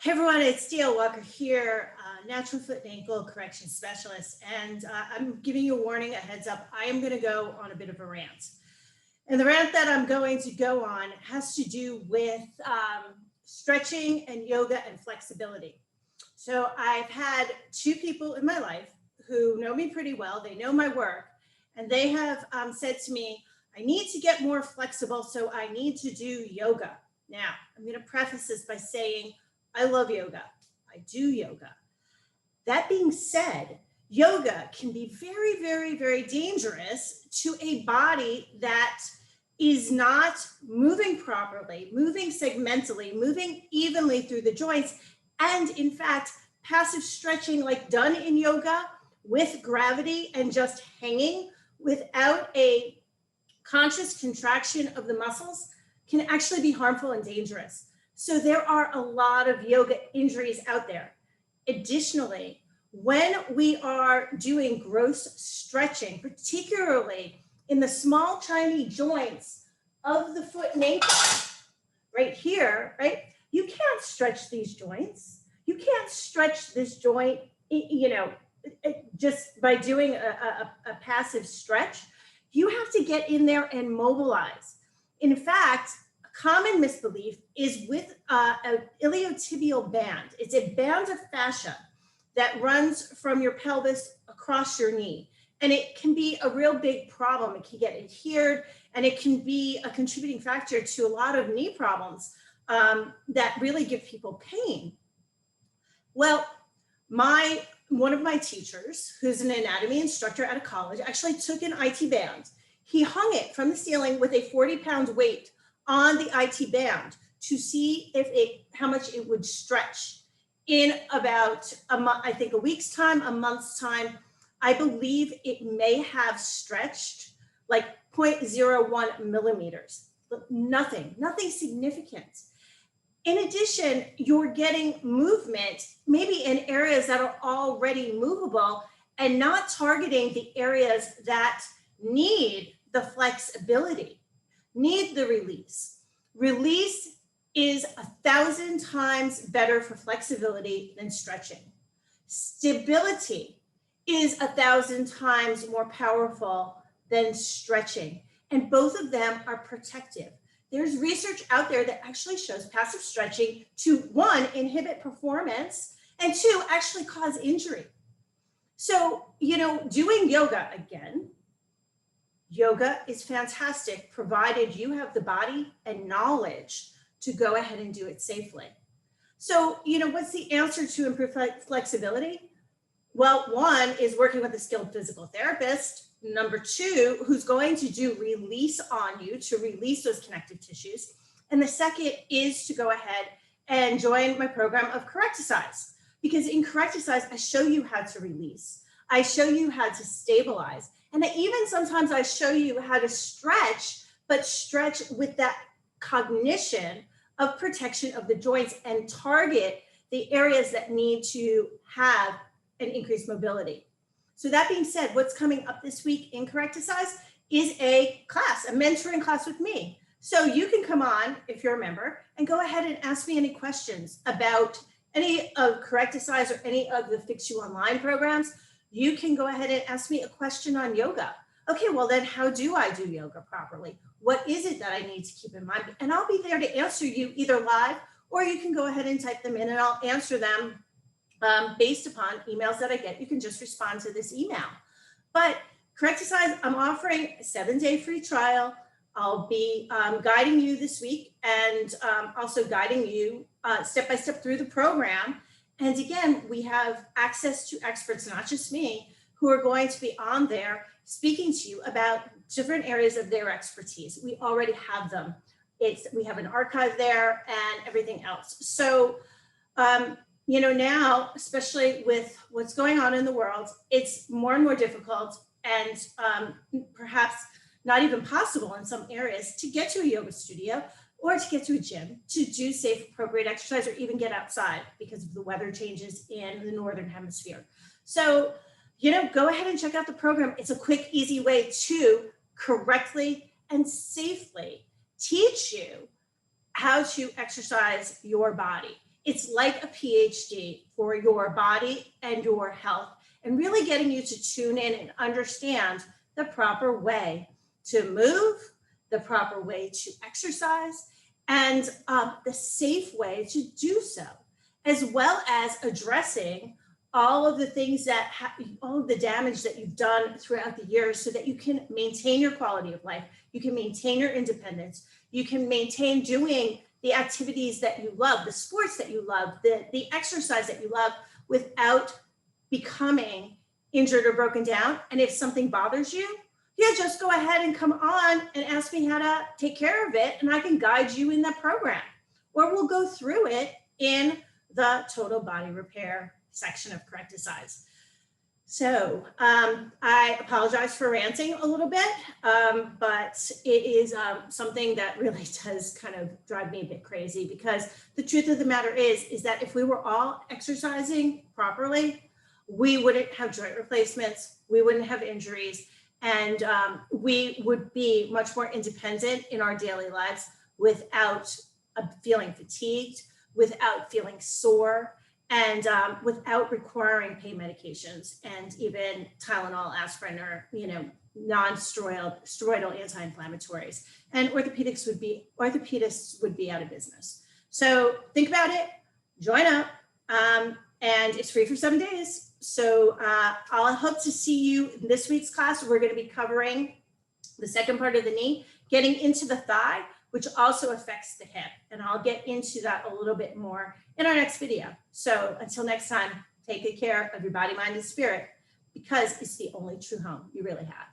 Hey everyone, it's Dale Walker here, natural foot and ankle correction specialist, and I'm giving you a warning, a heads up. I am going to go on a bit of a rant. And the rant that I'm going to go on has to do with stretching and yoga and flexibility. So I've had two people in my life who know me pretty well. They know my work, and they have said to me, I need to get more flexible, so I need to do yoga. Now, I'm going to preface this by saying, I love yoga. I do yoga. That being said, yoga can be very, very, very dangerous to a body that is not moving properly, moving segmentally, moving evenly through the joints. And in fact, passive stretching like done in yoga with gravity and just hanging without a conscious contraction of the muscles can actually be harmful and dangerous. So there are a lot of yoga injuries out there. Additionally, when we are doing gross stretching, particularly in the small, tiny joints of the foot and ankle, right here, right? You can't stretch these joints. You can't stretch this joint, just by doing a passive stretch. You have to get in there and mobilize. In fact, common misbelief is with an iliotibial band. It's a band of fascia that runs from your pelvis across your knee. And it can be a real big problem. It can get adhered, and it can be a contributing factor to a lot of knee problems that really give people pain. Well, one of my teachers, who's an anatomy instructor at a college, actually took an IT band. He hung it from the ceiling with a 40-pound weight on the IT band to see how much it would stretch. In about a week's time, a month's time, I believe it may have stretched like 0.01 millimeters. Nothing significant. In addition, you're getting movement maybe in areas that are already movable and not targeting the areas that need the flexibility, need the release. Release is 1,000 times better for flexibility than stretching. Stability is 1,000 times more powerful than stretching, and both of them are protective. There's research out there that actually shows passive stretching to, one, inhibit performance, and two, actually cause injury. So, doing yoga again, yoga is fantastic, provided you have the body and knowledge to go ahead and do it safely. So, what's the answer to improve flexibility? Well, one is working with a skilled physical therapist. Number two, who's going to do release on you to release those connective tissues. And the second is to go ahead and join my program of Correcticise, because in Correcticise, I show you how to release. I show you how to stabilize. And even sometimes I show you how to stretch, but stretch with that cognition of protection of the joints and target the areas that need to have an increased mobility. So that being said, what's coming up this week in Correcticise is a class, a mentoring class with me. So you can come on, if you're a member, and go ahead and ask me any questions about any of Correcticise or any of the Fix You Online programs. You can go ahead and ask me a question on yoga. Okay, well then how do I do yoga properly? What is it that I need to keep in mind? And I'll be there to answer you either live, or you can go ahead and type them in and I'll answer them based upon emails that I get. You can just respond to this email. But Correcticise, I'm offering a 7-day free trial. I'll be guiding you this week and also guiding you step-by-step through the program. And again, we have access to experts, not just me, who are going to be on there speaking to you about different areas of their expertise. We already have them. We have an archive there and everything else. So, now, especially with what's going on in the world, it's more and more difficult and perhaps not even possible in some areas to get to a yoga studio or to get to a gym to do safe, appropriate exercise, or even get outside because of the weather changes in the Northern Hemisphere. So, go ahead and check out the program. It's a quick, easy way to correctly and safely teach you how to exercise your body. It's like a PhD for your body and your health, and really getting you to tune in and understand the proper way to move, the proper way to exercise, and the safe way to do so, as well as addressing all of the things that all of the damage that you've done throughout the years, so that you can maintain your quality of life, you can maintain your independence, you can maintain doing the activities that you love, the sports that you love, the exercise that you love, without becoming injured or broken down. And if something bothers you, yeah, just go ahead and come on and ask me how to take care of it, and I can guide you in that program. Or we'll go through it in the total body repair section of Correcticise. So I apologize for ranting a little bit, but it is something that really does kind of drive me a bit crazy, because the truth of the matter is that if we were all exercising properly, we wouldn't have joint replacements, we wouldn't have injuries, and we would be much more independent in our daily lives without feeling fatigued, without feeling sore, and without requiring pain medications and even Tylenol, aspirin, or non-steroidal anti-inflammatories. And orthopedists would be out of business. So think about it, join up, and it's free for 7 days. So I'll hope to see you in this week's class. We're going to be covering the second part of the knee, getting into the thigh, which also affects the hip. And I'll get into that a little bit more in our next video. So until next time, take good care of your body, mind, and spirit, because it's the only true home you really have.